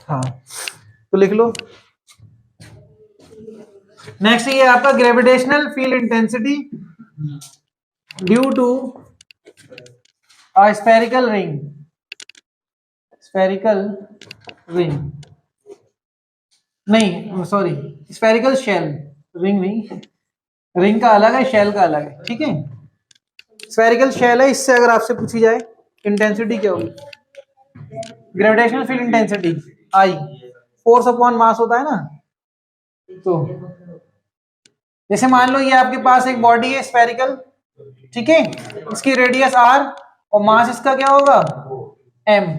हाँ, तो लिख लो। नेक्स्ट ये आपका gravitational field intensity due to a spherical ring, spherical ring नहीं सॉरी स्फेरिकल शेल, रिंग नहीं, रिंग का अलग है, शेल का अलग है, ठीक है। स्फेरिकल शेल है, इससे अगर आपसे पूछी जाए इंटेंसिटी क्या होगी, gravitational field intensity I, force upon mass होता है ना। तो जैसे मान लो ये आपके पास एक बॉडी है स्फेरिकल, ठीक है, इसकी रेडियस आर और मास इसका क्या होगा एम,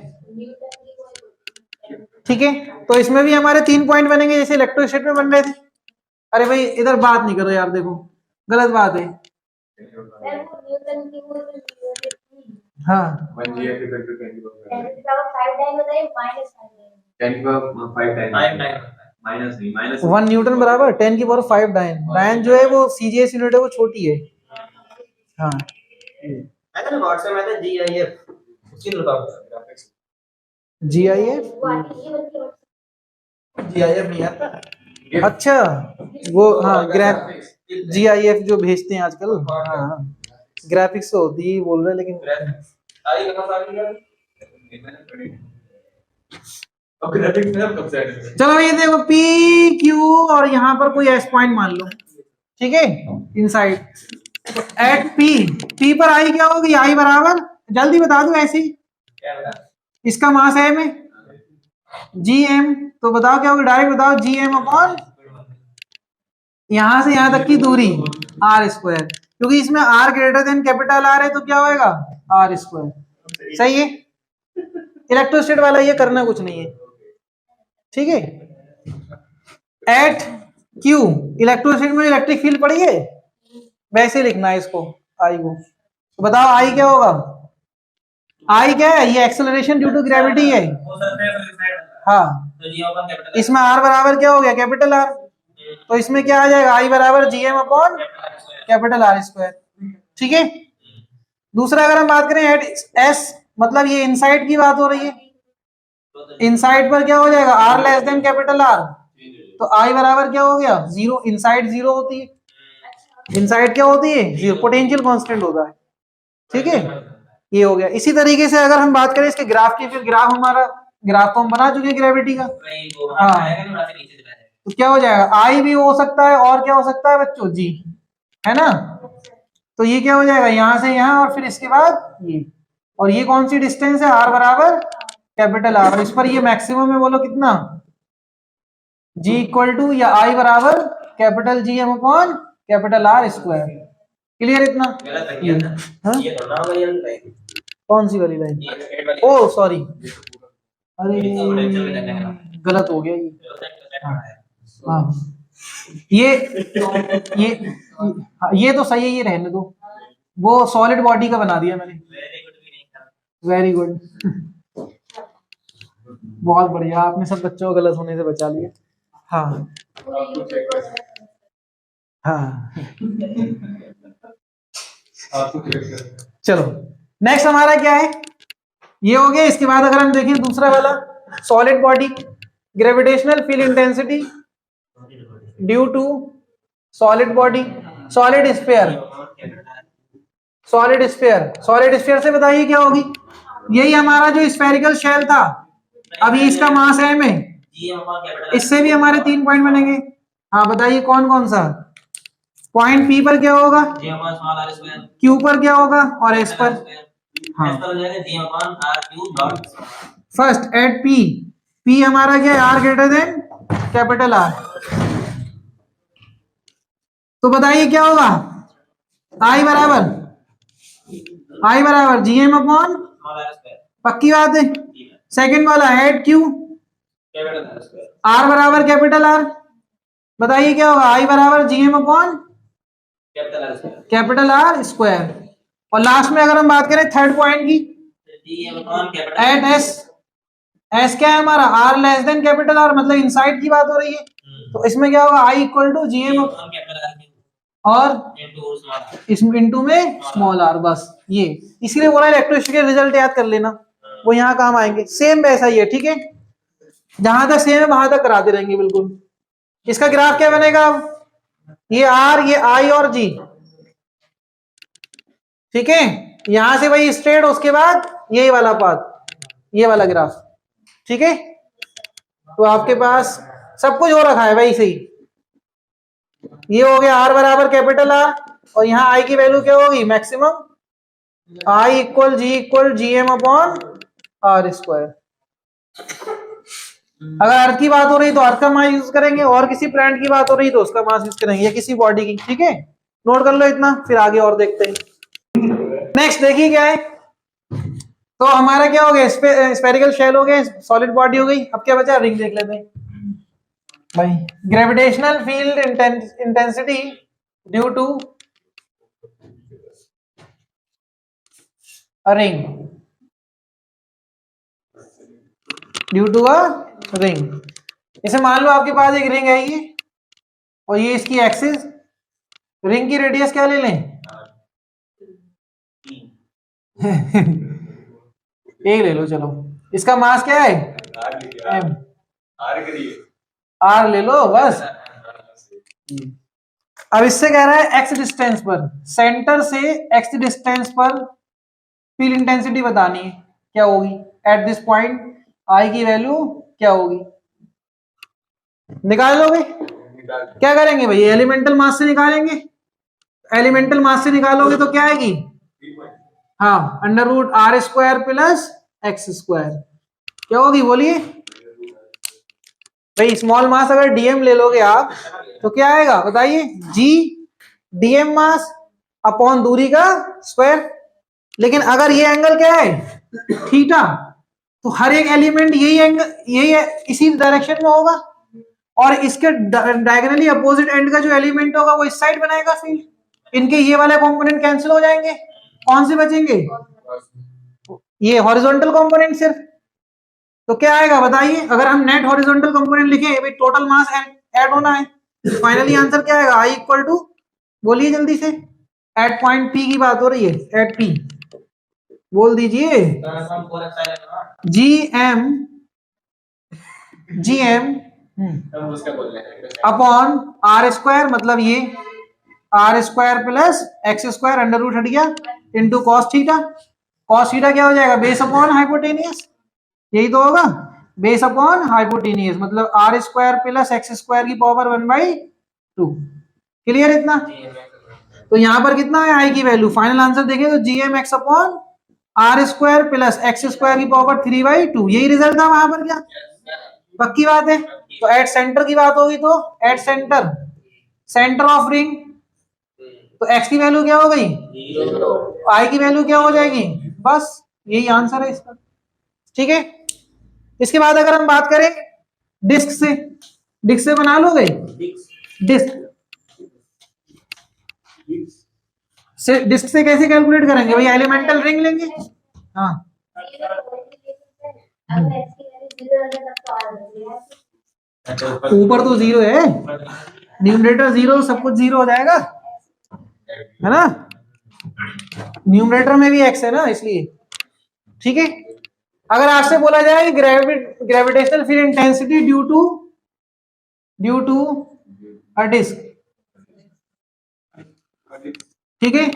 ठीक है। तो इसमें भी हमारे 3 पॉइंट बनेंगे जैसे इलेक्ट्रोस्टैटिक में बन रहे थे। अरे भाई इधर बात नहीं करो यार, देखो गलत बात है। हाँ 1 न्यूटन बराबर 10⁵ डायन, डायन जो है वो सीजीएस यूनिट है, वो छोटी है। हाँ जीआईएफ नहीं आता। अच्छा वो हाँ जीआईएफ जो भेजते हैं आजकल, हाँ ग्राफिक्स तो होती ही बोल रहे हैं, लेकिन चलो ये देखो पी क्यू और यहाँ पर कोई एस पॉइंट मान लो, ठीक है, इनसाइड। तो एट पी, पी पर आई क्या होगी, आई बराबर जल्दी बता दो ऐसे ही, इसका मास है में जी एम, तो बताओ क्या होगा, डायरेक्ट बताओ जी एम अपॉन यहां से यहां तक की दूरी आर स्क्वायर, क्योंकि इसमें R greater than capital R है, तो क्या होएगा आर स्क्वायर। सही है, इलेक्ट्रोस्टैटिक वाला ये करना कुछ नहीं है, ठीक है। एट क्यू, इलेक्ट्रोस्टैटिक में इलेक्ट्रिक फील्ड पड़ी है, वैसे लिखना है इसको आई को। तो बताओ आई क्या होगा, आई क्या है, ये एक्सेलरेशन ड्यू टू ग्रेविटी है। हाँ इसमें आर बराबर क्या हो गया कैपिटल आर, तो इसमें क्या आ जाएगा आई बराबर G M upon capital R square, ठीक है। दूसरा अगर हम बात करें एट एस, मतलब ये इनसाइड की बात हो रही है, इनसाइड पर क्या हो जाएगा R less than capital R, तो आई बराबर क्या हो गया जीरो, इनसाइड जीरो होती है, इनसाइड क्या होती है जीरो, पोटेंशियल कांस्टेंट होता है, ठीक है। ये हो गया। इसी तरीके से अगर हम बात करें इसके ग्राफ की, फिर ग्राफ हमारा, ग्राफ तो हम बना चुके हैं ग्रेविटी का, हाँ तो क्या हो जाएगा आई भी हो सकता है और क्या हो सकता है बच्चों जी, है ना। तो ये क्या हो जाएगा यहां से यहां और फिर इसके बाद ये, और ये कौन सी डिस्टेंस है आर बराबर कैपिटल आर, इस पर ये मैक्सिमम है, बोलो कितना जी इक्वल टू या आई बराबर capital G M upon capital R square. Clear इतना, ये कौन सी वाली लाइन, ओ सॉरी, अरे गलत हो गया ये, हाँ ये तो सही है, ये रहने दो, वो सॉलिड बॉडी का बना दिया मैंने। वेरी गुड बहुत बढ़िया, आपने सब बच्चों को गलत होने से बचा लिया। हाँ हाँ चलो नेक्स्ट हमारा क्या है, ये हो गया। इसके बाद अगर हम देखें दूसरा वाला solid body, gravitational field intensity due to solid body, solid sphere, solid sphere, solid sphere से बताइए क्या होगी, यही हमारा जो स्फेरिकल शेल था, अभी इसका मास है में, इससे भी हमारे 3 पॉइंट बनेंगे। हाँ बताइए कौन कौन सा, पॉइंट पी पर क्या होगा, क्यू पर क्या होगा और एस पर, हाँ फर्स्ट एट पी, पी हमारा क्या है R greater than capital R, तो बताइए क्या होगा आई बराबर जी एम अपॉन, पक्की बात है। सेकंड वाला एट क्यू, आर बराबर कैपिटल आर, बताइए क्या होगा आई बराबर G M upon capital R square. और लास्ट में अगर हम बात करें थर्ड पॉइंट की, एट एस, एस क्या है हमारा R less than capital R, मतलब इनसाइड की बात हो रही है, तो इसमें क्या होगा I equal to G M और इसमें इंटू में स्मॉल आर, बस ये, इसलिए बोला इलेक्ट्रोस्टैटिक के रिजल्ट याद कर लेना, वो यहाँ काम आएंगे, सेम वैसा ही है, ठीक है। जहां तक सेम है वहां तक कराते रहेंगे बिल्कुल। इसका ग्राफ क्या बनेगा अब, ये आर, ये आई और जी, ठीक है। यहां से वही स्ट्रेट, उसके बाद यही वाला पाथ, ये वाला ग्राफ, ठीक है। तो आपके पास सब कुछ हो रखा है वही सही। ये हो गया आर बराबर कैपिटल आर, और यहाँ आई की वैल्यू क्या होगी, maximum I equal G M upon R square. अगर अर्थ की बात हो रही तो अर्थ का मास यूज करेंगे, और किसी प्लांट की बात हो रही तो उसका मास यूज करेंगे, या किसी बॉडी की, ठीक है। नोट कर लो इतना, फिर आगे और देखते हैं। नेक्स्ट देखिए क्या है, तो हमारा क्या हो गया, स्फेरिकल शेल हो गया, सॉलिड बॉडी हो गई। अब क्या बचा, रिंग देख लेते हैं भाई। Gravitational field intensity due to a ring, due to a ring. इसे मान लो आपके पास एक रिंग है ये, और ये इसकी एक्सिस, रिंग की रेडियस क्या ले लें एक ले लो चलो। इसका मास क्या है, एम, आर ले लो बस। अब इससे कह रहा है एक्स डिस्टेंस पर, सेंटर से एक्स डिस्टेंस पर फील्ड इंटेंसिटी बतानी है, क्या होगी एट दिस पॉइंट, आई की वैल्यू क्या होगी, निकाल लोगे। क्या करेंगे भाई, एलिमेंटल मास से निकालेंगे। एलिमेंटल मास से निकालोगे तो क्या आएगी, हाँ, under root R square plus X square, क्या होगी बोलिए भाई। स्मॉल मास अगर डीएम ले लोगे आप तो क्या आएगा बताइए, जी डीएम मास अपॉन दूरी का स्क्वायर। लेकिन अगर ये एंगल क्या है थीटा, तो हर एक एलिमेंट यही एंगल, यही इसी डायरेक्शन में होगा, और इसके डायगोनली अपोजिट एंड का जो एलिमेंट होगा वो इस साइड बनाएगा फील्ड। इनके ये वाले कंपोनेंट कैंसिल हो जाएंगे, कौन से बचेंगे, ये हॉरिजॉन्टल कंपोनेंट सिर्फ। तो क्या आएगा बताइए, अगर हम नेट हॉरिजॉन्टल कंपोनेंट लिखें भाई, टोटल मास ऐड होना है, फाइनली आंसर क्या आएगा, आई इक्वल टू, बोलिए जल्दी से, एट पॉइंट पी की बात हो रही है, एट पी बोल दीजिए, G M upon R square, मतलब ये R square plus X square under root हट गया, into cos theta. Cos theta क्या हो जाएगा, बेस अपॉन हाइपोटेनियस, यही तो होगा, बेस अपॉन हाइपोटेनियस, मतलब R square plus X square की पावर 1/2। क्लियर इतना। तो यहां पर कितना है आई की वैल्यू, फाइनल आंसर देखें तो G M X upon R square plus X square की पावर 3/2, यही रिजल्ट था वहां पर, क्या पक्की बात है। तो एट सेंटर की बात होगी तो eight centre, centre of ring, तो एक्स की वैल्यू क्या हो गई, आई की वैल्यू क्या हो जाएगी, बस यही आंसर है इसका, ठीक है। इसके बाद अगर हम बात करें डिस्क से, डिस्क से बना लोगे, डिस्क से, डिस्क से कैसे कैलकुलेट करेंगे भाई, एलिमेंटल रिंग लेंगे, हाँ ऊपर तो जीरो है, न्यूमरेटर जीरो, सब कुछ जीरो हो जाएगा, है ना, न्यूमरेटर में भी एक्स है ना इसलिए, ठीक है। अगर आपसे बोला जाए gravitational field intensity due to a disc, ठीक है,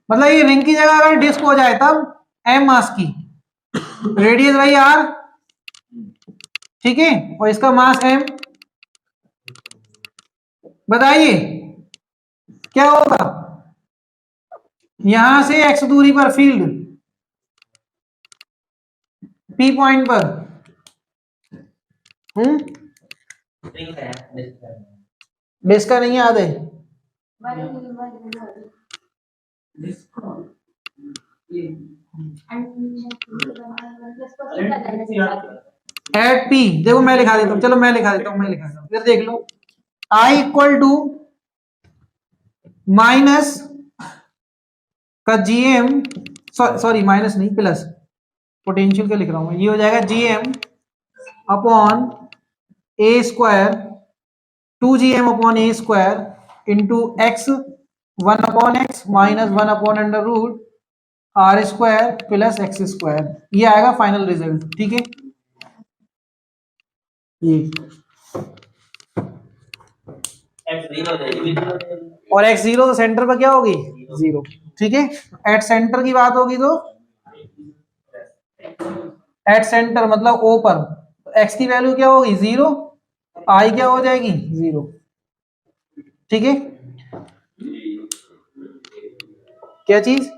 मतलब ये रिंग की जगह अगर डिस्क हो जाए तब एम मास की, रेडियस भाई आर, ठीक है, और इसका मास एम, बताइए क्या होगा, यहां से एक्स दूरी पर फील्ड पी पॉइंट पर, डिस्क का नहीं याद है, एट पी, देखो मैं लिखा देता हूँ, चलो मैं लिखा देता हूँ, फिर देख लो, आई इक्वल टू माइनस का जीएम, सॉरी माइनस नहीं प्लस, पोटेंशियल का लिख रहा हूं मैं, ये हो जाएगा GM upon A square, 2gm upon A square into X, 1/x minus 1/√ R square plus X square, ये आएगा फाइनल रिजल्ट, ठीक है। ये और x जीरो तो सेंटर पर क्या होगी जीरो, ठीक है। एट सेंटर की बात होगी तो एट सेंटर मतलब ओ पर x की वैल्यू क्या होगी जीरो, आई क्या हो जाएगी जीरो, ठीक है। क्या चीज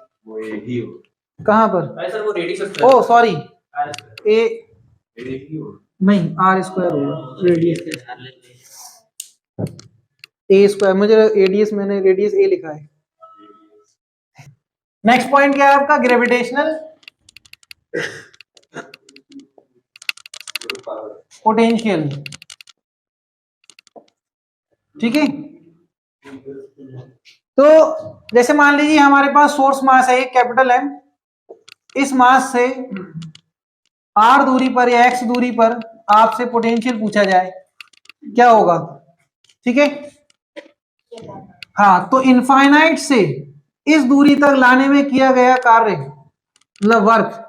कहां पर, ओ सॉरी ए नहीं आर स्क्वायर होगा रेडियस ए स्क्वायर, मुझे एडीएस मैंने रेडियस ए लिखा है। नेक्स्ट पॉइंट क्या है आपका ग्रेविटेशनल पोटेंशियल, ठीक है। तो जैसे मान लीजिए हमारे पास सोर्स मास है कैपिटल एम, इस मास से आर दूरी पर या एक्स दूरी पर आपसे पोटेंशियल पूछा जाए क्या होगा, ठीक है। हाँ तो इनफाइनाइट से इस दूरी तक लाने में किया गया कार्य मतलब वर्क,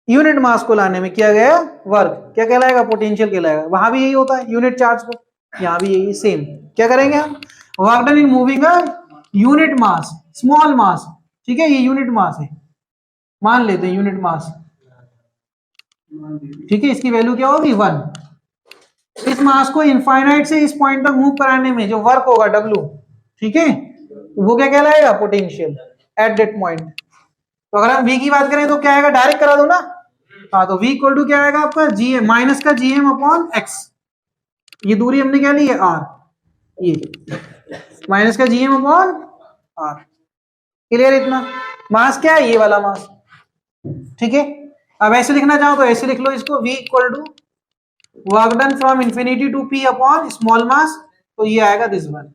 यूनिट मास को लाने में किया गया वर्क क्या कहलाएगा पोटेंशियल कहलाएगा। वहां भी यही होता है यूनिट चार्ज को, यहां भी यही सेम। क्या करेंगे हम, work done in moving a unit mass small mass, ठीक है। ये यूनिट मास है, मान लेते हैं यूनिट मास, ठीक है। इसकी वैल्यू क्या होगी 1। इस मास को इनफाइनाइट से इस पॉइंट तक मूव कराने में जो वर्क होगा W, ठीक है, वो क्या कहलाएगा पोटेंशियल एट दैट पॉइंट। तो अगर हम V की बात करें तो क्या आएगा, डायरेक्ट करा दो ना। हाँ तो V इक्वल टू क्या आएगा आपका जी माइनस का GM अपॉन एक्स, ये दूरी हमने क्या ली है R, ये माइनस का GM अपॉन R, क्लियर इतना। मास क्या है ये वाला मास, ठीक है। अब ऐसे लिखना चाहो तो ऐसे लिख लो इसको, V equal to work done from infinity to P upon small mass, तो ये आएगा दिस वन,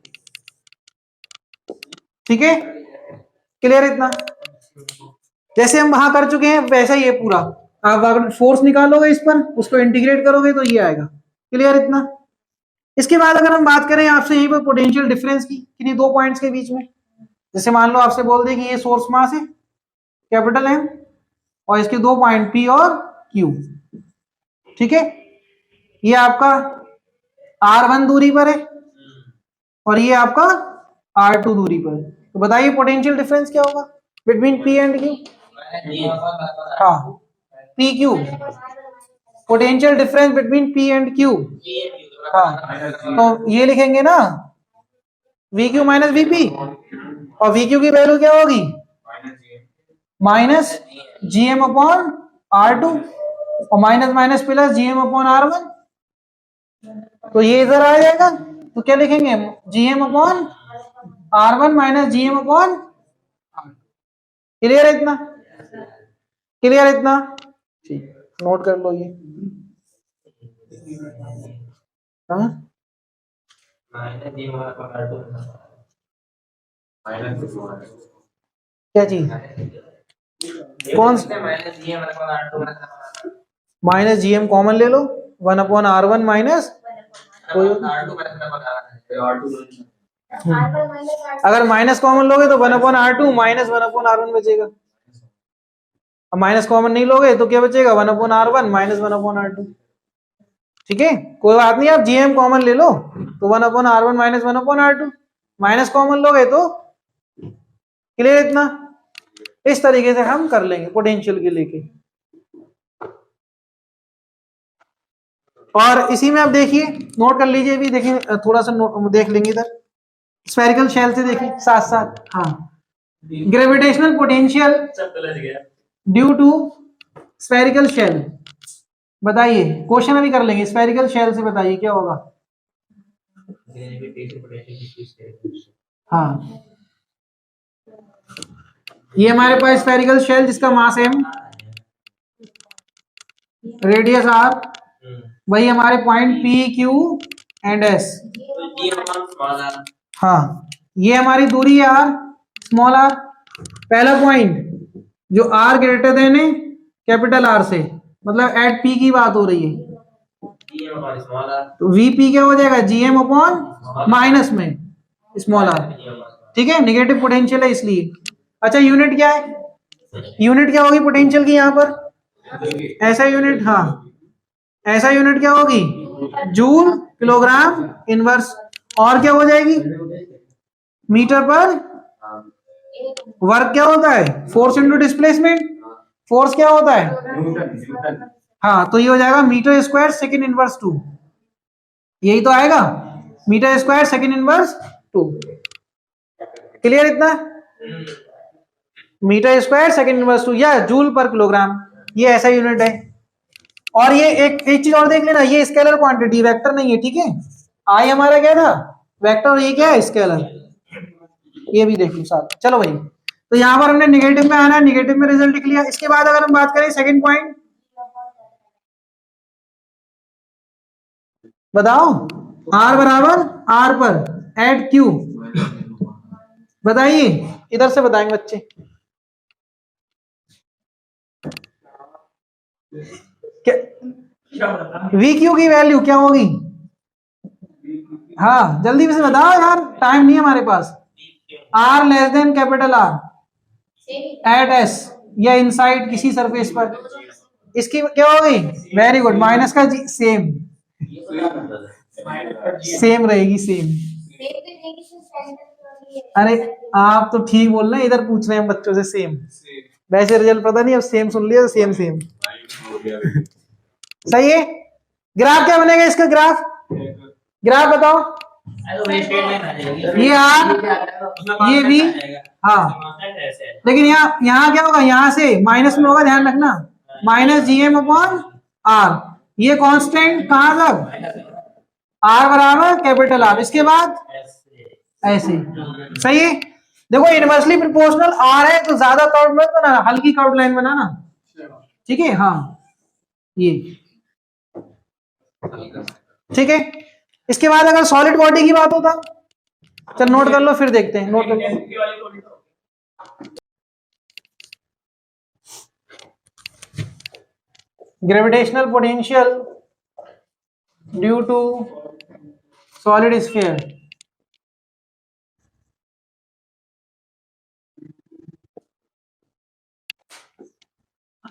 ठीक है। क्लियर इतना। जैसे हम वहां कर चुके हैं वैसा ही है पूरा, आप अगर फोर्स निकालोगे इस पर उसको इंटीग्रेट करोगे तो ये आएगा, क्लियर इतना। इसके बाद अगर हम बात करें आपसे यहीं पर पोटेंशियल डिफरेंस की किन्हीं दो पॉइंट्स के बीच में, जैसे मान लो आपसे बोल दे कि ये सोर्स मास है कैपिटल एम और इसके दो पॉइंट पी और क्यू, ठीक है। ये आपका R1 दूरी पर है और ये आपका R2 दूरी पर, तो बताइए पोटेंशियल डिफरेंस क्या होगा बिटवीन P एंड Q। हाँ P Q, potential difference between P and Q। हाँ तो ये लिखेंगे ना वी क्यू माइनस वीपी, और वी क्यू की वैल्यू क्या होगी माइनस जीएम अपॉन R2 और minus minus plus GM upon R1, तो ये इधर आ जाएगा तो क्या लिखेंगे GM upon R1 minus GM upon, clear है इतना, क्लियर है इतना, ठीक नोट कर लो ये। हाँ क्या चीज कौन माइनस जीएम कॉमन ले लो 1/R1 माइनस, अगर माइनस कॉमन लोगे तो 1/R2 माइनस 1/R1 बचेगा, अब माइनस कॉमन नहीं लोगे तो क्या बचेगा 1/R1 माइनस 1/R2, ठीक है। कोई बात नहीं, आप जीएम कॉमन ले लो तो 1/R1 minus 1/R2, minus common लोगे तो, क्लियर इतना। इस तरीके से हम कर लेंगे पोटेंशियल के लेके। और इसी में आप देखिए नोट कर लीजिए भी, देखिए थोड़ा सा देख लेंगे इधर स्फेरिकल शेल से देखिए साथ साथ। हाँ gravitational potential due to spherical shell, बताइए क्वेश्चन अभी कर लेंगे स्फेरिकल शेल से, बताइए क्या होगा। हाँ ये हमारे पास स्फेरिकल शेल जिसका मास m रेडियस r, वही हमारे point p q and s। हाँ ये हमारी दूरी है r स्मॉल r, पहला पॉइंट जो r ग्रेटर देन है कैपिटल R से, मतलब एट p की बात हो रही है, तो vp क्या हो जाएगा gm अपॉन माइनस में स्मॉल r, ठीक है। नेगेटिव पोटेंशियल है इसलिए। अच्छा यूनिट क्या है, यूनिट क्या होगी पोटेंशियल की यहाँ पर, ऐसा यूनिट, हाँ ऐसा यूनिट क्या होगी जूल किलोग्राम इनवर्स। और क्या हो जाएगी, मीटर पर वर्क क्या होता है, फोर्स इंटू डिस्प्लेसमेंट, फोर्स क्या होता है, हाँ तो ये हो जाएगा मीटर स्क्वायर सेकेंड इनवर्स 2, यही तो आएगा metre square second inverse 2। Clear इतना, मीटर स्क्वायर सेकेंड इनवर्स 2 या जूल पर किलोग्राम, ये ऐसा यूनिट है। और ये एक चीज और देख लेना, ये स्केलर क्वांटिटी वेक्टर नहीं है, ठीक है, आई हमारा क्या था वेक्टर और ये क्या है स्केलर, ये भी देख लो साथ। चलो भाई, तो यहां पर हमने निगेटिव में आना है, निगेटिव में रिजल्ट लिख लिया। इसके बाद अगर हम बात करें सेकंड पॉइंट, बताओ, आर बराबर आर पर एट क्यू, बताइए, इधर से बताएंगे बच्चे, वी क्यू की वैल्यू क्या होगी, हाँ जल्दी से बताओ यार, टाइम नहीं है हमारे पास। R less than capital R at S या इनसाइड किसी सरफेस पर, इसकी क्या होगी, वेरी गुड, माइनस का जी, सेम सेम रहेगी, सेम। अरे आप तो ठीक बोल रहे हैं, इधर पूछ रहे हैं बच्चों से सेम, वैसे रिजल्ट पता नहीं, अब सेम सुन लिया, सेम सेम सही है। ग्राफ क्या बनेगा इसका, ग्राफ ग्राफ बताओ, ये आर ये भी, हाँ लेकिन यहाँ क्या होगा, यहाँ से माइनस में होगा, ध्यान रखना, minus G M upon R, ये कांस्टेंट कहां तक, आर बराबर कैपिटल आर, इसके बाद ऐसे, सही है। देखो इनवर्सली प्रोपोर्शनल आर है तो ज्यादा कर्व मत बनाना, हल्की कर्व लाइन बनाना, ठीक है, हाँ ये ठीक है। इसके बाद अगर सॉलिड बॉडी की बात होता, चल नोट कर लो, फिर देखते हैं, नोट कर लो। Gravitational potential due to solid sphere,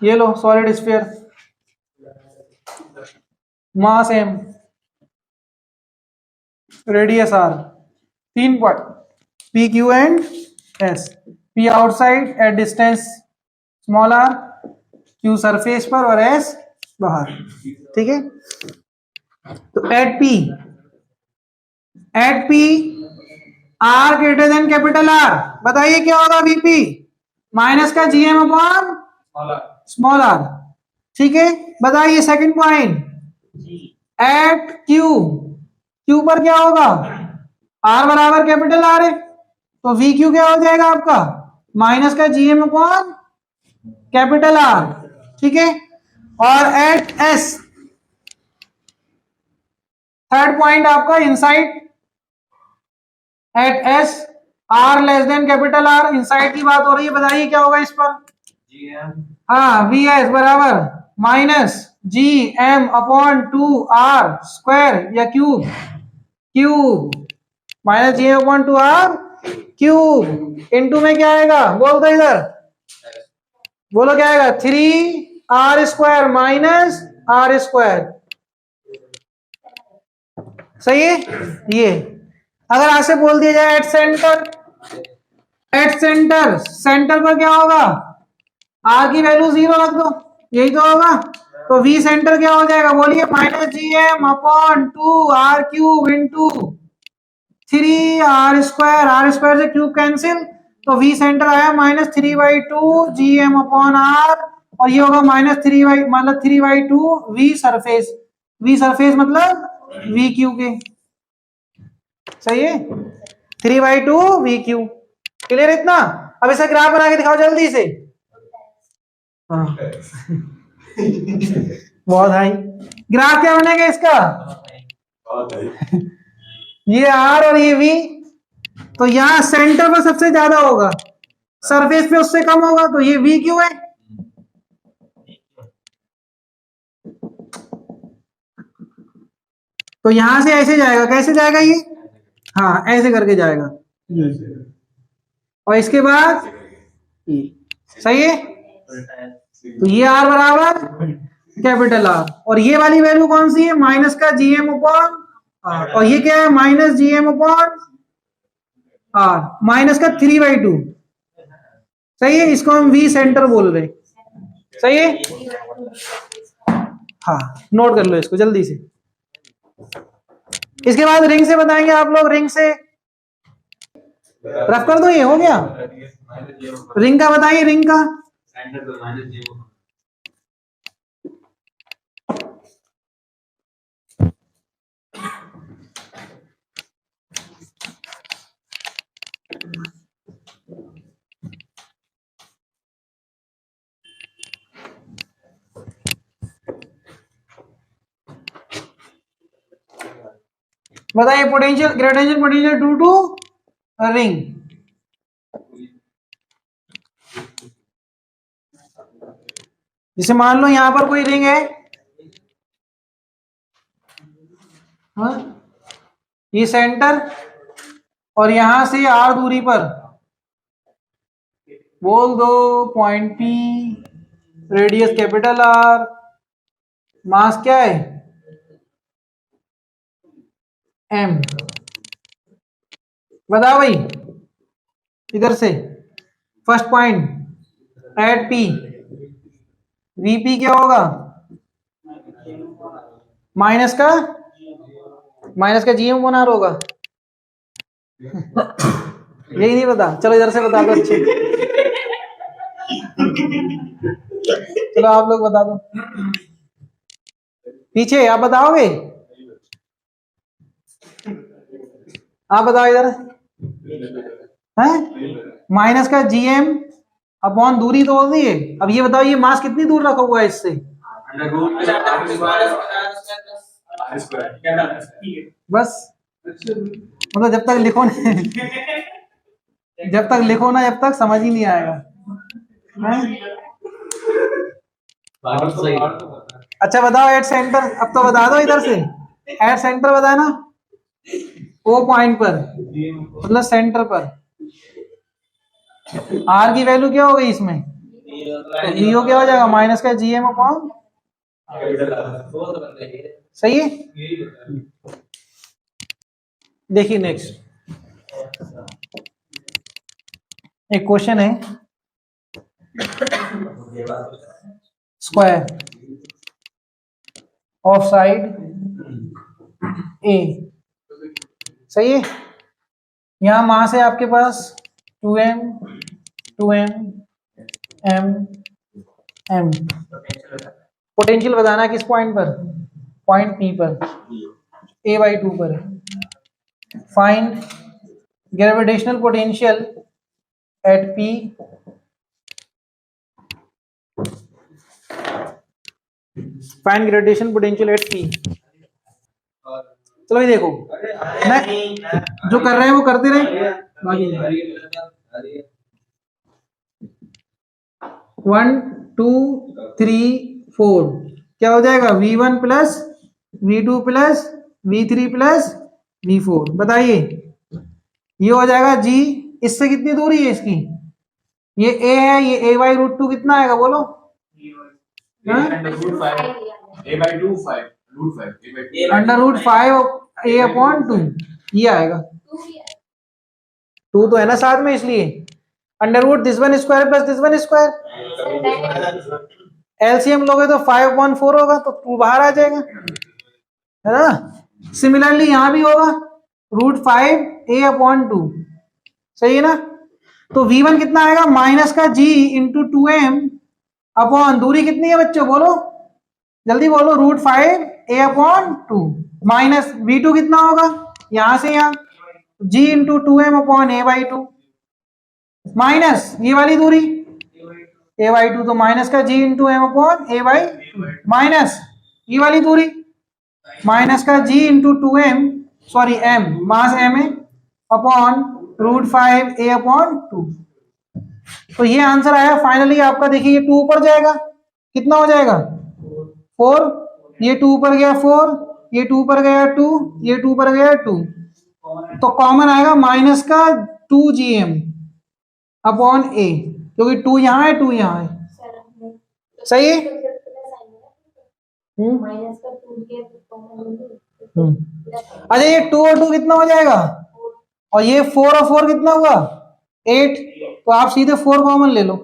ये लो solid sphere, mass M, radius R, 3 point P Q and S, P outside at distance small R, Q surface पर और एस बाहर, ठीक है। तो at P R greater than capital R, बताइए क्या होगा, वीपी माइनस का जीएम अपॉन स्मॉल आर, ठीक है। बताइए second point, at Q, Q पर क्या होगा, आर बराबर कैपिटल आर है, तो वी क्यू क्या हो जाएगा आपका, माइनस का जीएम अपॉन कैपिटल आर, ठीक है। और एट एस, थर्ड पॉइंट आपका inside, at S R less than capital R, inside की बात हो रही है, बताइए क्या होगा इस पर, हाँ वी एस बराबर minus G M upon 2 R square या cube, cube minus G M upon 2 R cube, into में क्या आएगा, बोल दो इधर, बोलो क्या आएगा, 3 R square minus R square, सही है। ये अगर ऐसे बोल दिया जाए at centre, at centre, centre पर क्या होगा, आर की वैल्यू 0 रख दो, यही तो होगा, तो वी सेंटर क्या हो जाएगा, बोलिए, minus G M upon 2 R cube into 3 R square से क्यूब कैंसिल, तो वी सेंटर आया -3/2 जी एम अपॉन आर, और ये होगा -3 मतलब 3/2 वी सरफेस, वी सरफेस मतलब वी क्यू के, सही है, 3/2 वी क्यू, क्लियर इतना। अब इसे ग्राफ बना के दिखाओ जल्दी से, हाँ बहुत हाई, ग्राफ क्या बनेगा इसका, ये आर और ये वी, तो यहां सेंटर पर सबसे ज्यादा होगा, सरफेस पे उससे कम होगा, तो ये वी क्यू है, तो यहां से ऐसे जाएगा, कैसे जाएगा ये, हाँ ऐसे करके जाएगा, और इसके बाद ये, सही है, तो ये आर बराबर कैपिटल आर, और ये वाली वैल्यू कौन सी है, माइनस का जीएम अपॉन आर, और ये क्या है, minus GM upon R, minus का 3/2। सही है, इसको हम वी सेंटर बोल रहे हैं। सही है, हाँ नोट कर लो इसको जल्दी से। इसके बाद रिंग से बताएंगे आप लोग, रिंग से रफ कर दो, ये हो गया। रिंग का बताइए, रिंग का बताइए, potential gravitational potential due to ring. जैसे मान लो यहां पर कोई रिंग है, हाँ? ये सेंटर और यहां से आर दूरी पर बोल दो point P, radius capital R, mass क्या है एम। बताओ भाई, इधर से first point at P, VP क्या होगा, माइनस का जीएम बनार होगा। यही नहीं पता, चलो इधर से बता दो अच्छे। चलो आप लोग बता दो, पीछे आप बताओगे, आप बताओ इधर है, माइनस का जीएम अपॉन दूरी तो होती है। अब ये बताओ, ये मास कितनी दूर रखा हुआ है इससे, बस। मतलब जब तक लिखो ना जब तक समझ ही नहीं आएगा। अच्छा बताओ एट सेंटर, अब तो बता दो इधर से, एट सेंटर बताया ना, ओ पॉइंट पर मतलब सेंटर पर आर की वैल्यू क्या हो गई इसमें, तो वीओ क्या हो जाएगा, माइनस का जीएम अपॉन। सही है, देखिए नेक्स्ट एक क्वेश्चन है, स्क्वायर ऑफ साइड ए। सही है, यहां मास है आपके पास 2m 2m m m। Potential बताना है किस पॉइंट पर, पॉइंट पी पर, a/2 पर। Find gravitational potential at P find gravitation potential at P. चलो ये देखो, जो कर रहे हैं वो करते रहे बाकी। 1 2 3 4 क्या हो जाएगा, v1 plus v2 plus v3 plus v4। बताइए, ये हो जाएगा g, इससे कितनी दूरी है इसकी, ये a है, ये a/√2 कितना आएगा बोलो, √5 a/2 ये आएगा, 2 तो है ना साथ में, इसलिए under root this one square plus this one square, LCM लोगे तो 5/4 होगा, तो 2 बाहर आ जाएगा, है ना। सिमिलरली यहां भी होगा √5 a/2। सही है ना, तो v1 कितना आएगा, माइनस का g इंटू 2m अपॉन दूरी कितनी है बच्चों बोलो, जल्दी बोलो, √5 a/2 माइनस v2 कितना होगा, यहां से यहां g into 2m upon a/2 minus ये वाली दूरी a/2, तो माइनस का g into M upon a/2 minus ये वाली दूरी माइनस का g into 2m, sorry m, mass m है, अपॉन √5 a/2। तो ये आंसर आया फाइनली आपका। देखिए ये 2 ऊपर जाएगा, कितना हो जाएगा 4, ये 2 ऊपर गया 4, ये 2 ऊपर गया 2, ये 2 ऊपर गया 2, तो कॉमन आएगा माइनस का 2gm अपॉन a, क्योंकि 2 यहाँ है 2 यहाँ है। सही है, माइनस का 2 के कॉमन लेंगे। अच्छा ये 2 और 2 कितना हो जाएगा, और ये 4 और 4 कितना हुआ 8, तो आप सीधे 4 कॉमन ले लो,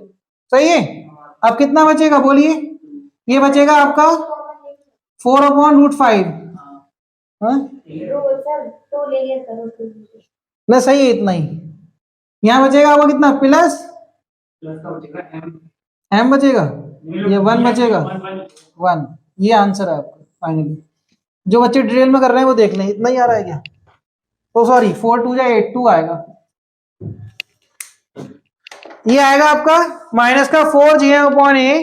सही है। अब कितना बचेगा बोलिए, ये बचेगा आपका 4/√5। हाँ तो ले लिया करो ना, सही है इतना ही। यहाँ बचेगा आपको कितना, प्लस एम बचेगा, ये 1 बचेगा 1। ये आंसर है आपका फाइनली। जो बच्चे डिटेल में कर रहे हैं वो देख लें, इतना ही आ रहा है क्या, तो सॉरी 4 2 8 2 आएगा। ये आएगा आपका माइनस का 4gm/a,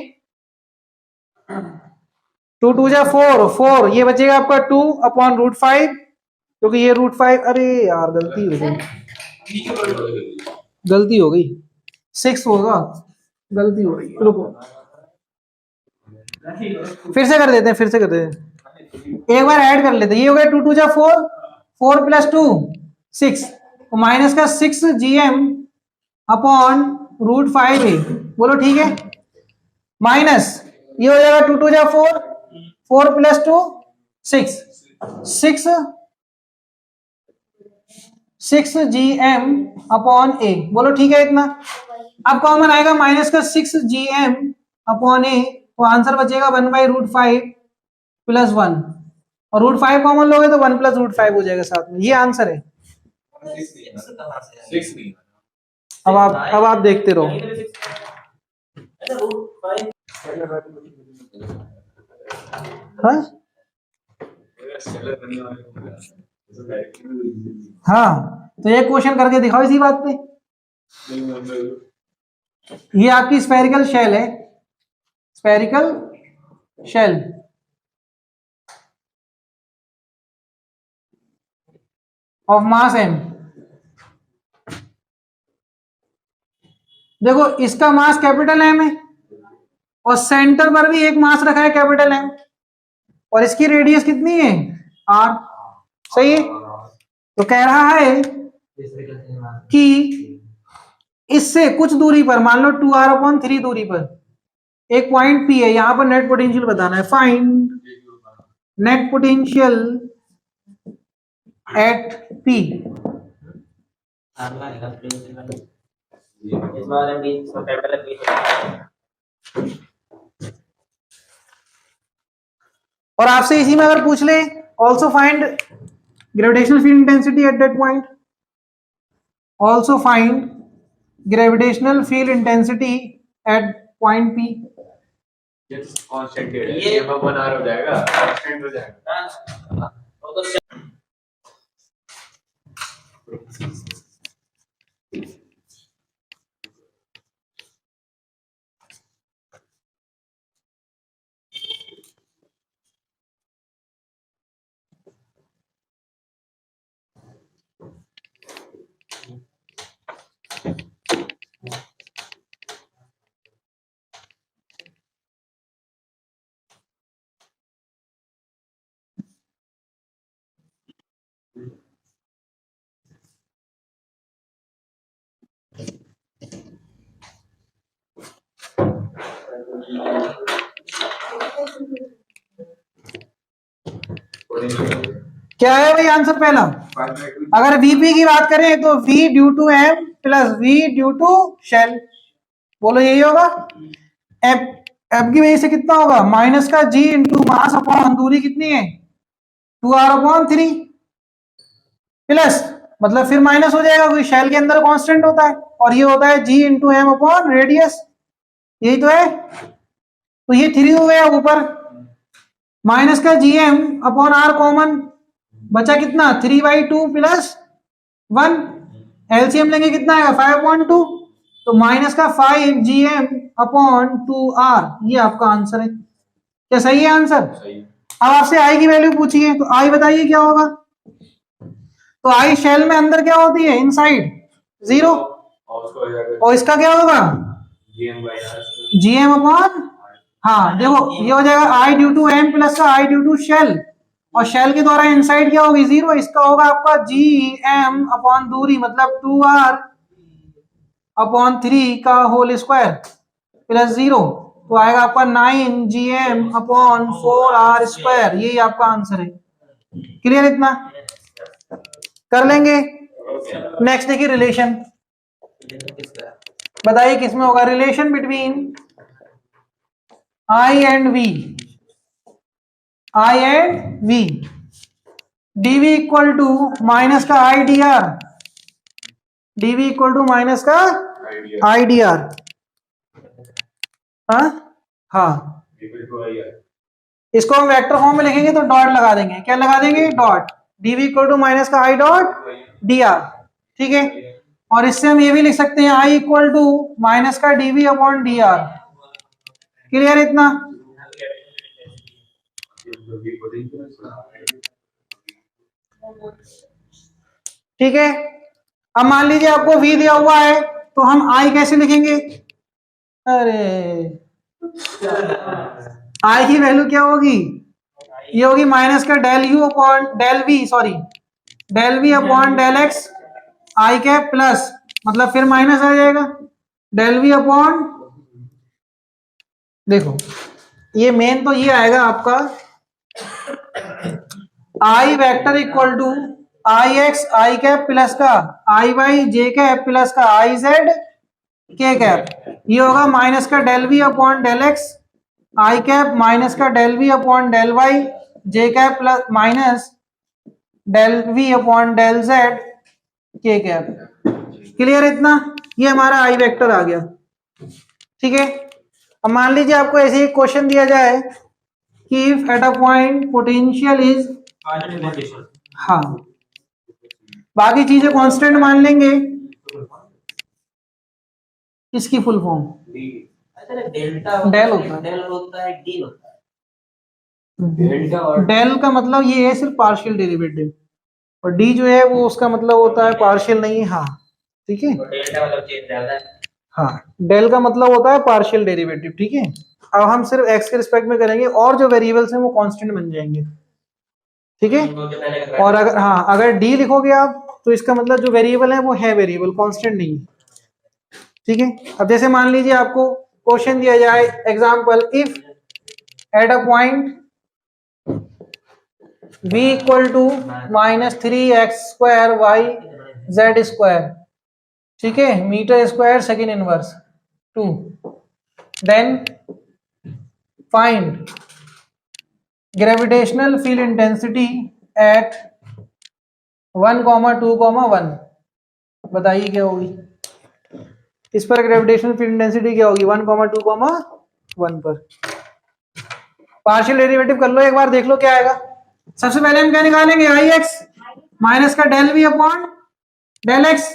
2 2 4, ये बचेगा आपका 2/√5, क्योंकि ये √5, अरे यार गलती हो गई 6 होगा, गलती हो रही है, रुको फिर से कर देते हैं, एक बार ऐड कर लेते हैं। ये हो गया 2 2 4, 4 + 2 6, तो माइनस का 6gm/√5 है, बोलो ठीक है। माइनस ये हो जाएगा 2 2 4, 4 + 2 6, 6gm/a, बोलो ठीक है इतना। अब कॉमन आएगा माइनस का 6gm/a, तो आंसर बचेगा 1/√5 + 1, और √5 कॉमन लोगे तो 1 + √5 हो जाएगा साथ में, ये आंसर है। अब आप देखते रहो। हाँ हाँ, तो एक क्वेश्चन करके दिखाओ इसी बात पे। ये आपकी स्फेरिकल शेल है, spherical shell, of mass m। देखो इसका मास कैपिटल M है, और सेंटर पर भी एक मास रखा है कैपिटल M, और इसकी रेडियस कितनी है r, सही है। तो कह रहा है कि इससे कुछ दूरी पर, मान लो 2r/3 दूरी पर एक पॉइंट P है, यहां पर नेट पोटेंशियल बताना है, find net potential at P। और आपसे इसी में अगर पूछ ले, also find gravitational field intensity at that point, also find gravitational field intensity eight point P। ये कांस्टेंट है, ये अब 1r हो जाएगा, कांस्टेंट हो जाएगा। क्या है भाई आंसर पहला। अगर वीपी की बात करें तो v due to m plus v due to shell, बोलो यही होगा। एफ की वजह से कितना होगा, माइनस का g इंटू मास अपॉन दूरी कितनी है 2r/3, प्लस मतलब फिर माइनस हो जाएगा क्योंकि शेल के अंदर कांस्टेंट होता है, और ये होता है g into M upon radius, यही तो है। तो ये 3 हो गया ऊपर, माइनस का gm/r कॉमन, बचा कितना 3/2 + 1, एलसीएम लेंगे कितना आएगा 5/2, तो माइनस का 5gm/2r, ये आपका आंसर है। क्या सही है आंसर। अब आपसे आई की वैल्यू पूछी है, तो आई बताइए क्या होगा। तो आई शेल में अंदर क्या होती है, इनसाइड 0, और इसका क्या होगा gm/, हाँ देखो ये हो जाएगा आई ड्यू टू एम प्लस का आई ड्यू टू शेल, और शेल के द्वारा इनसाइड क्या होगी 0, इसका होगा आपका gm/ दूरी मतलब 2r/3 का होल स्क्वायर प्लस 0, तो आएगा आपका 9gm/4r²। यही आपका आंसर है। क्लियर इतना? कर लेंगे। नेक्स्ट देखिए रिलेशन, बताइए किसमें होगा relation between I and V. I and V, DV equal to minus का I D R. DV equal to minus का आई डी आर। हाँ, इसको हम वेक्टर फॉर्म में लिखेंगे तो डॉट लगा देंगे। क्या लगा देंगे? Dot. DV equal to minus का आई डॉट डी आर। ठीक है, और इससे हम ये भी लिख सकते हैं आई इक्वल टू माइनस का DV upon D R. Clear इतना? ठीक है, अब मान लीजिए आपको v दिया हुआ है तो हम i कैसे लिखेंगे? अरे i की वैल्यू क्या होगी? ये होगी माइनस का del u upon del v, sorry del v upon del x i cap plus, मतलब फिर माइनस आ जाएगा डेल v अपॉन, देखो ये मेन तो ये आएगा आपका i vector equal to I X I cap plus का I Y J cap plus का आई जेड के कैप। ये होगा माइनस का del V upon del X I cap minus का del V upon del Y J cap plus minus del V upon del Z K cap. Clear इतना? ये हमारा आई vector आ गया। ठीक है, अब मान लीजिए आपको ऐसे ही क्वेश्चन दिया जाए कि if at a point potential is, हाँ बाकी चीजें कांस्टेंट मान लेंगे। इसकी फुल फॉर्म डेल होता है। डेल का मतलब ये है सिर्फ पार्शियल डेरिवेटिव, और डी जो है वो उसका मतलब होता है पार्शियल नहीं है। हाँ ठीक है, हाँ डेल का मतलब होता है पार्शियल डेरिवेटिव। ठीक है, अब हम सिर्फ एक्स के रिस्पेक्ट में करेंगे और जो वेरिएबल्स हैं वो कांस्टेंट बन जाएंगे। ठीक है, और अगर हाँ अगर डी लिखोगे आप तो इसका मतलब जो वेरिएबल है वो है वेरिएबल, कांस्टेंट नहीं। ठीक है, अब जैसे मान लीजिए आपको क्वेश्चन दिया जाए example, if at a point v equal to -3x² y z², ठीक है, metre square second inverse 2, then find gravitational field intensity at 1,2,1। बताइए क्या होगी इस पर? ग्रेविटेशनल फील्ड इंटेंसिटी क्या होगी 1,2,1 पर? पार्शियल डेरिवेटिव कर लो एक बार, देख लो क्या आएगा। सबसे पहले हम क्या निकालेंगे? आई एक्स माइनस का del V upon del X,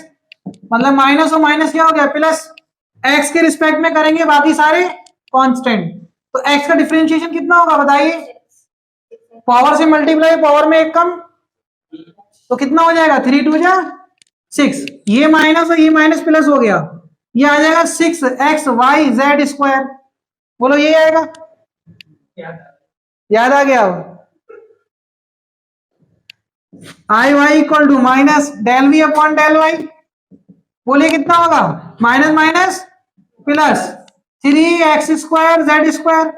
मतलब माइनस और माइनस क्या हो गया प्लस। एक्स के रिस्पेक्ट में करेंगे, बाकी सारे कांस्टेंट। तो एक्स का डिफरेंशिएशन कितना होगा बताइए? पावर से मल्टीप्लाई, पावर में एक कम, तो कितना हो जाएगा? 3 2 जा 6। ये माइनस और ये माइनस प्लस हो गया, ये आ जाएगा 6xyz²। बोलो ये आएगा? याद आ गया? अब I Y equal to minus del V upon del Y, बोलिए कितना होगा? Minus minus plus 3x²z²।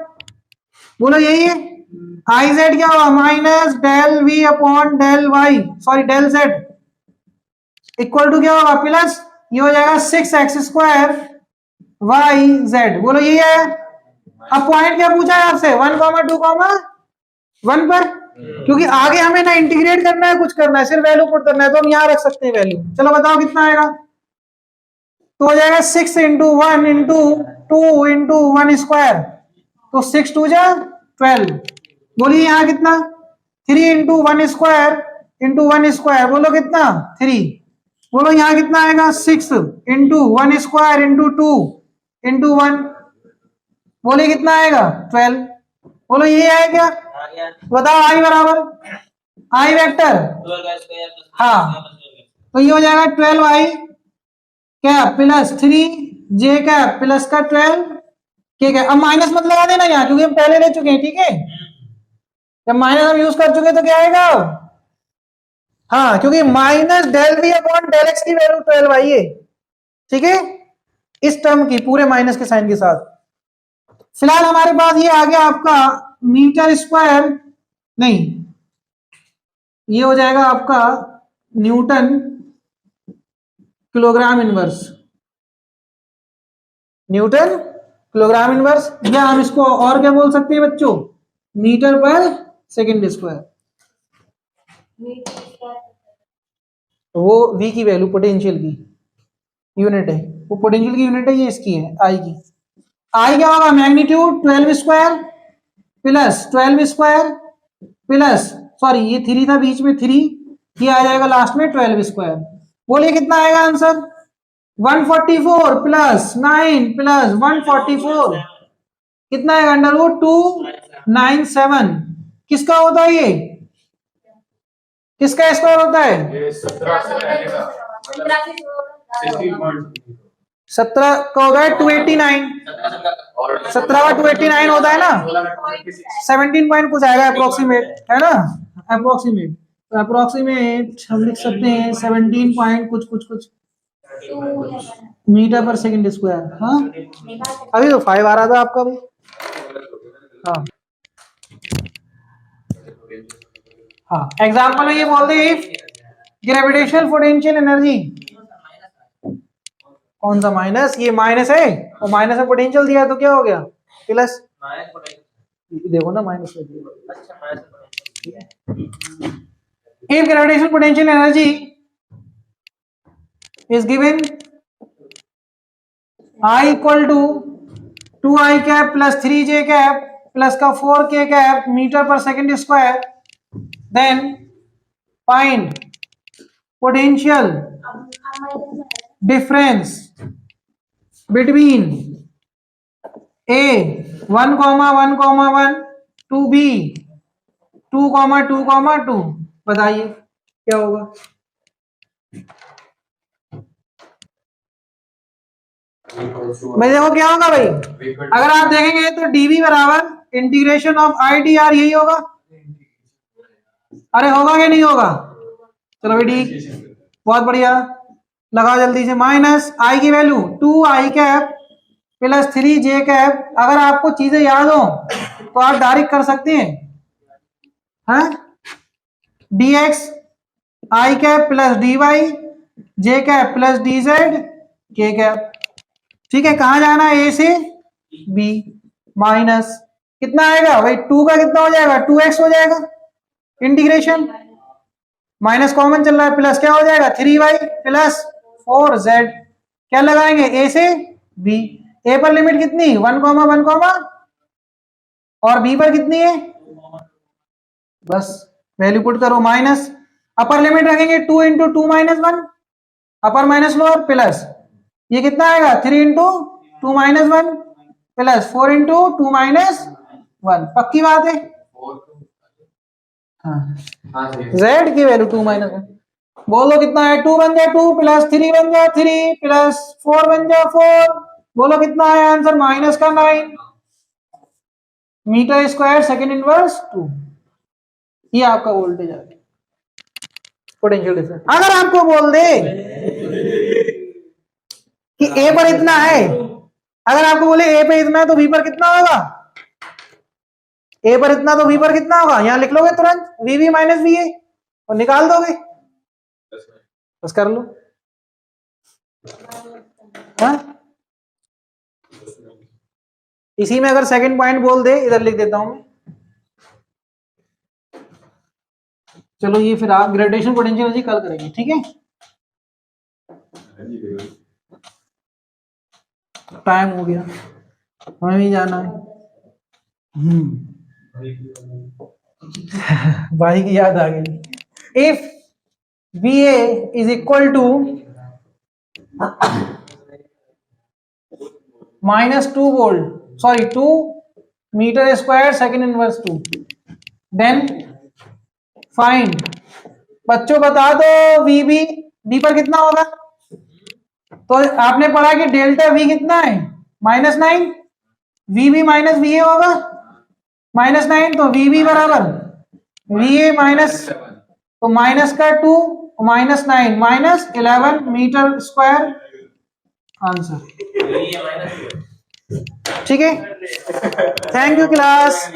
बोलो यही है। आई जेड क्या होगा? Minus del V upon del Y, sorry del Z, equal to क्या होगा? प्लस, ये हो जाएगा 6x²y z। बोलो यही है। अब पॉइंट क्या पूछा है आपसे? 1,2,1 पर, क्योंकि आगे हमें ना इंटीग्रेट करना है कुछ करना है, सिर्फ वैल्यू पुट करना है, तो हम यहां रख सकते हैं वैल्यू। चलो बताओ कितना आएगा? तो हो जाएगा 6 इंटू 1 इंटू 2 इंटू 1², तो 6 2 जा 12। बोलिए यहाँ कितना? 3 इंटू 1² इंटू 1², बोलो कितना? 3। बोलो यहाँ कितना आएगा? 6 इंटू 1² इंटू 2 इंटू 1, बोले कितना आएगा? 12। बोलो ये आया क्या? बताओ आई बराबर आई वेक्टर, हाँ तो ये हो जाएगा 12i cap plus 3j cap plus का 12 के कैप। अब माइनस मत लगा देना यहाँ, क्योंकि हम पहले ले चुके हैं। ठीक है, जब माइनस हम यूज कर चुके तो क्या आएगा? हाँ, क्योंकि minus del V upon del x की वैल्यू 12 आई है। ठीक है, इस टर्म की पूरे माइनस के साइन के साथ। फिलहाल हमारे पास ये आ गया आपका मीटर स्क्वायर, नहीं ये हो जाएगा आपका Newton kilogram inverse, Newton kilogram inverse, या हम इसको और क्या बोल सकते हैं बच्चों, मीटर पर सेकंड स्क्वायर। मीटर स्क्वायर वो v की वैल्यू पोटेंशियल की यूनिट है, वो पोटेंशियल की यूनिट है, ये इसकी है आई की। आई क्या होगा, magnitude 12 square plus 12 square plus, sorry ये 3 था बीच में 3, ये आ जाएगा लास्ट में 12 स्क्वायर। बोलिए कितना आएगा आंसर, 144 प्लस 9 प्लस 144 कितना आएगा, अंडर रूट 297। किसका होता है ये, किसका स्क्वायर होता है, ये 17 से पहले का मतलब 16.0 17 का होता है 289, और 17 का 289 होता है ना, 17 पॉइंट कुछ आएगा अप्रोक्सीमेट, है ना, अप्रोक्सीमेट, तो अप्रोक्सीमेट हम लिख सकते हैं 17 पॉइंट कुछ कुछ कुछ मीटर पर सेकंड स्क्वायर। हाँ अभी तो 5 आ रहा था आपका भी। हाँ हाँ एग्जाम्पल में ये बोल दे, ग्रेविटेशनल पोटेंशियल एनर्जी, कौन सा माइनस, ये माइनस है और माइनस में पोटेंशियल दिया तो क्या हो गया प्लस, देखो ना माइनस में दिया। If gravitational potential energy is given I equal to 2i cap plus 3j cap plus का 4k cap मीटर पर second square, then find potential difference between A 1,1,1 to B 2,2,2, बताइए क्या होगा। भाई देखो क्या होगा भाई, अगर आप देखेंगे तो dv बराबर integration of I D are, यही होगा। अरे होगा कि नहीं होगा, चलो भाई ठीक, बहुत बढ़िया, लगाओ जल्दी से। माइनस आई की value 2i cap plus 3j cap, अगर आपको चीजें याद हो तो आप डायरेक्ट कर सकते हैं, हाँ dx I cap plus dy j cap plus dz k cap, ठीक है। कहां जाना है, ए से बी, माइनस कितना आएगा भाई, 2 का कितना हो जाएगा, 2x हो जाएगा, इंटीग्रेशन माइनस कॉमन चल रहा है, प्लस क्या हो जाएगा 3y प्लस 4z, क्या लगाएंगे ए से बी, ए पर लिमिट कितनी 1,1, और बी पर कितनी है, बस वैल्यू पुट करो, माइनस अपर लिमिट रखेंगे 2 इंटू 2 माइनस 1, अपर माइनस लोअर प्लस, ये कितना आएगा 3 into 2 minus 1 plus 4 into 2 minus 1, पक्की बात है। हाँ z की वैल्यू 2 माइनस 1, बोलो कितना है, 2 बन जाए 2 प्लस 3 बन जाए 3 प्लस 4 बन जाए 4, बोलो कितना है आंसर, माइनस का 9 मीटर स्क्वायर सेकंड इनवर्स 2, ये आपका वोल्टेज आ गया, पोटेंशियल डिफरेंस। अगर आपको बोल दे कि ए पर इतना है, अगर आपको बोले ए पे इतना है तो बी पर कितना होगा, ए पर इतना तो बी पर कितना होगा, यहां लिख लोगे तुरंत V B minus V A और निकाल दोगे, बस कर लो। हाँ इसी में अगर सेकंड पॉइंट बोल दे, इधर लिख देता हूं मैं, चलो ये फिर आप ग्रेविटेशन पोटेंशियल एनर्जी कल करेंगे, ठीक है। टाइम हो गया, हमें भी जाना है। भाई की याद आ गई। If VA is equal to -2 volt, sorry 2 metre square second inverse 2, then find, बच्चों बता दो VB, बी पर कितना होगा, तो आपने पढ़ा कि डेल्टा V कितना है -9, VB माइनस VA होगा -9, तो VB बराबर VA माइनस, तो माइनस का 2 -9 -11 मीटर स्क्वायर, आंसर ठीक है, थैंक यू क्लास।